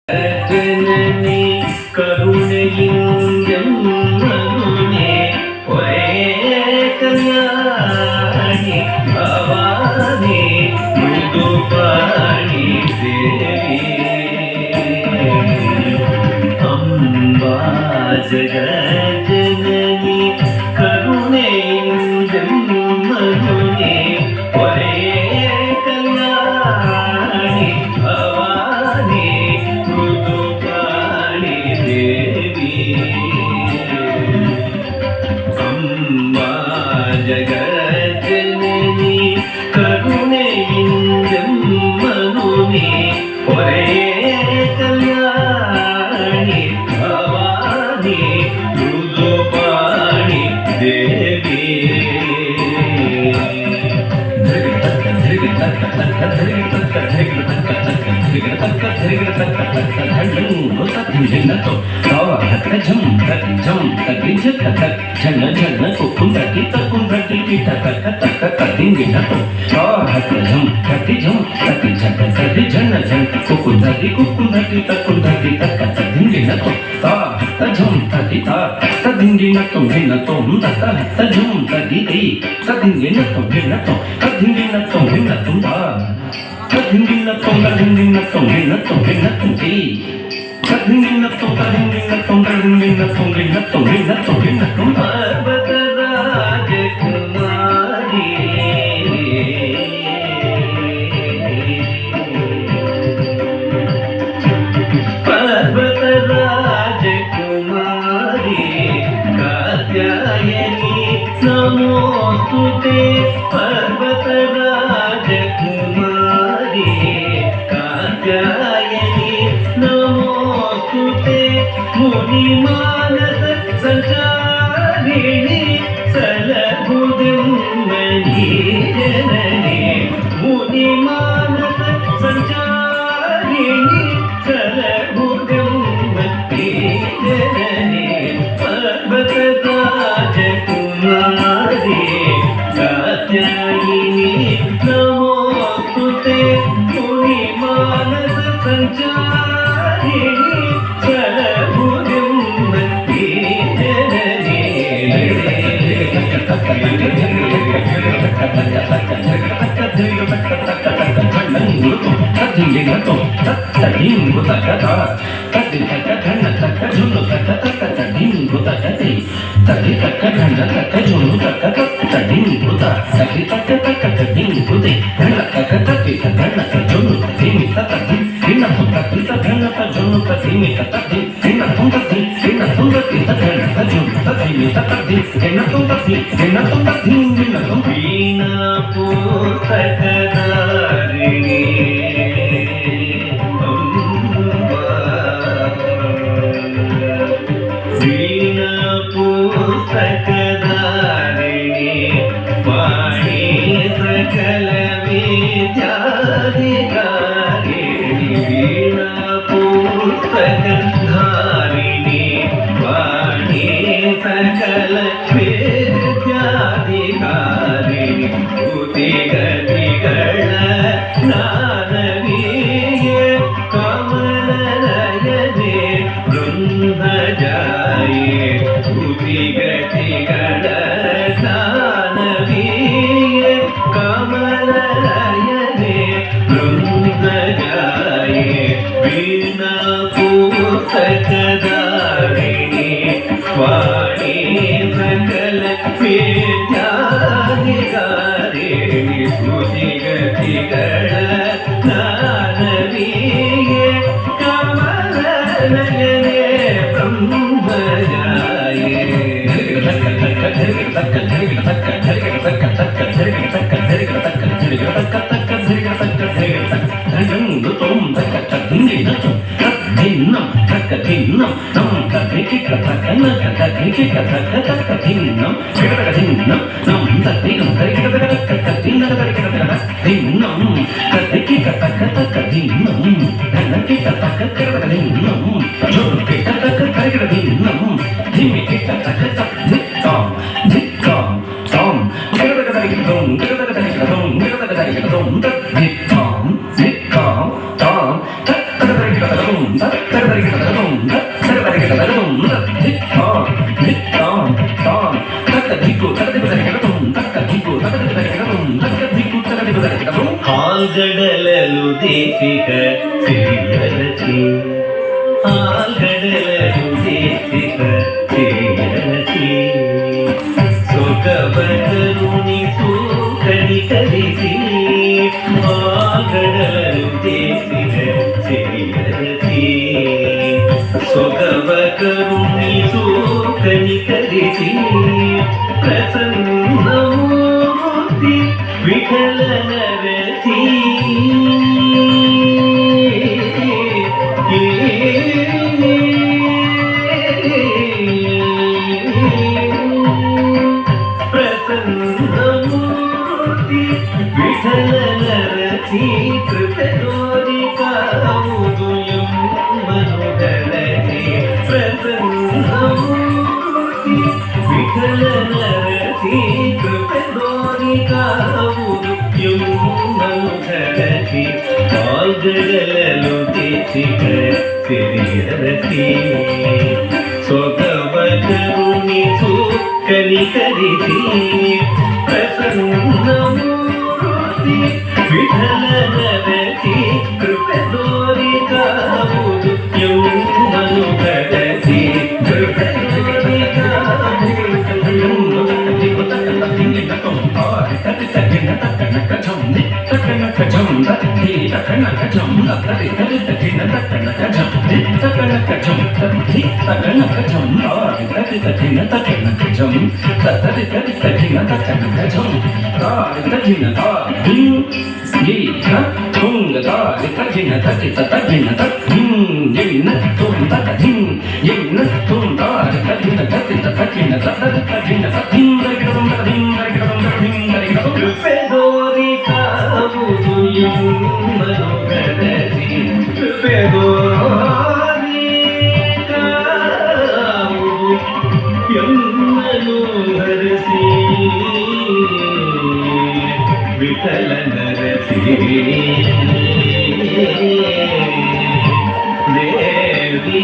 ಜನನಿ ಕರುಣೆಯಿಂದೆಮ್ಮನುನೆ ಒರೇ ಕಲ್ಯಾಣಿ ಭವಾನಿ ಮೃದುಪಾಣಿ ದೇವಿ ಅಂಬಾ ಜಗಜ್ಜನನಿ ಕರುಣೆಯಿಂದೆಮ್ಮನುನೆ ಒರೇ ಕಲ್ಯಾಣಿ ಭವಾನಿ ಮೃದುಪಾಣಿ ದೇವಿ ಅಂಬಾ ಜಗಜ್ಜನನಿ ಕರುಣೆಯಿಂದೆಮ್ಮನುನೆ ಒರೇ ಕಲ್ಯಾಣಿ ಭವಾನಿ ಮೃದುಪಾಣಿ ದೇವಿ ಪರ್ವತ ರಾಜಕುಮಾರಿ ಕಾತ್ಯಾಯನಿ ನಮೋಸ್ತುತೆ ಪರ್ವತ ರಾಜಕುಮಾರಿ ಕಾತ್ಯಾಯನಿ ನಮೋಸ್ತುತೆ ಮುನಿ ಮಾನಸ ಸಂಚಾರಿಣಿ ಸಲಹುದೆಮ್ಮನಿ ಜನನಿ ಮುನಿ ಮಾನಸ ಸಂಚಾರಿಣಿ ಸಲಹುದೆಮ್ಮನಿ ಜನನಿ ಪರ್ವತ ರಾಜಕುಮಾರಿ ಕಾತ್ಯಾಯಿನಿ ನಮೋಸ್ತುತೆ ಮುನಿ ಮಾನಸ ಸಂಚಾರಿಣಿ ಸಲಹುದೆಮ್ಮನಿ ಜನನಿ ವೀಣಾ ಪುಸ್ತಕಧಾರಿಣಿ ವೀಣಾ ಪುಸ್ತಕಧಾರಿಣಿ ವಾಣಿ ಸಕಲ ವಿದ್ಯಾಧಿಕಾರಿಣಿ ವೀಣಾ ಪುಸ್ತಕಧಾರಿಣಿ ವಾಣಿ ಸಕಲ ವಿದ್ಯಾಧಿಕಾರಿಣಿ ಗತಿಗಳ ನಾನವಿಯೇ ಕಮಲನಯನೆ ಬೃಂದಜಾಯೇ ಗತಿಗಳ ನಾನವಿಯೇ ಕಮಲನಯನೆ ಬೃಂದಜಾಯೇ ವೀಣಾ ಪುಸ್ತಕಧಾರಿಣಿ ವಾಣಿ ಸಕಲ ವಿದ್ಯಾಧಿಕಾರಿಣಿ ಗತಿಗಳ ನಾನವಿಯೇ ಕಮಲನಯನೆ ಬ್ರಹ್ಮಜಾಯೇ Tom. ಹಾಲ್ಗಡಲಲು ದೇಶಿಕ ಸಿರಿಯರಸಿ ಹಾಲ್ಗಡಲಲು ದೇಶಿಕ ಸಿರಿಯರಸಿ ಸೊಗಬರುಣಿಸು ಕನಿಕರಿಸಿ ಹಾಲ್ಗಡಲಲು ದೇಶಿಕ ಸಿರಿಯರಸಿ ಸೊಗಬರುಣಿಸು ಕನಿಕರಿಸಿ ಪ್ರಸನ್ನಮೂರ್ತಿ ವಿಠಲನ ರಸಿ ಪ್ರಸನ್ನಮೂರ್ತಿ ವಿಠಲನ ರಸಿ ಕೃಪದೋರಿ ಕಾವುದು ಮನುಗಲಸಿ ಪ್ರಸನ್ನಮೂರ್ತಿ ವಿಠಲನ ರಸಿ ಕೃಪದೋರಿ ಕಾವುದು ಮನುಗಲಸಿ ಪಾಲ್ಗಡಲಲು ದೇಶಿಕ ಸಿರಿಯರಸಿ ಸೊಗವರುಣಿಸು ಕನಿಕರಿಸಿ ಪ್ರಸನ್ನಮೂರ್ತಿ ವಿಠಲನ ರಸಿ ಕೃಪದೋರಿ ಕಾವುದು ಮನುಗಲಸಿ ಕೃಪದೋರಿ ಕೃಪೆದೋರಿ ಕಾವುದು ಮನುಗಲಸಿ ಕೃಪೆದೋರಿ ಕಾವುದು ಎಮ್ಮನು ಹರಸಿ ವಿಠಲನ ರಸಿ ದೇವಿ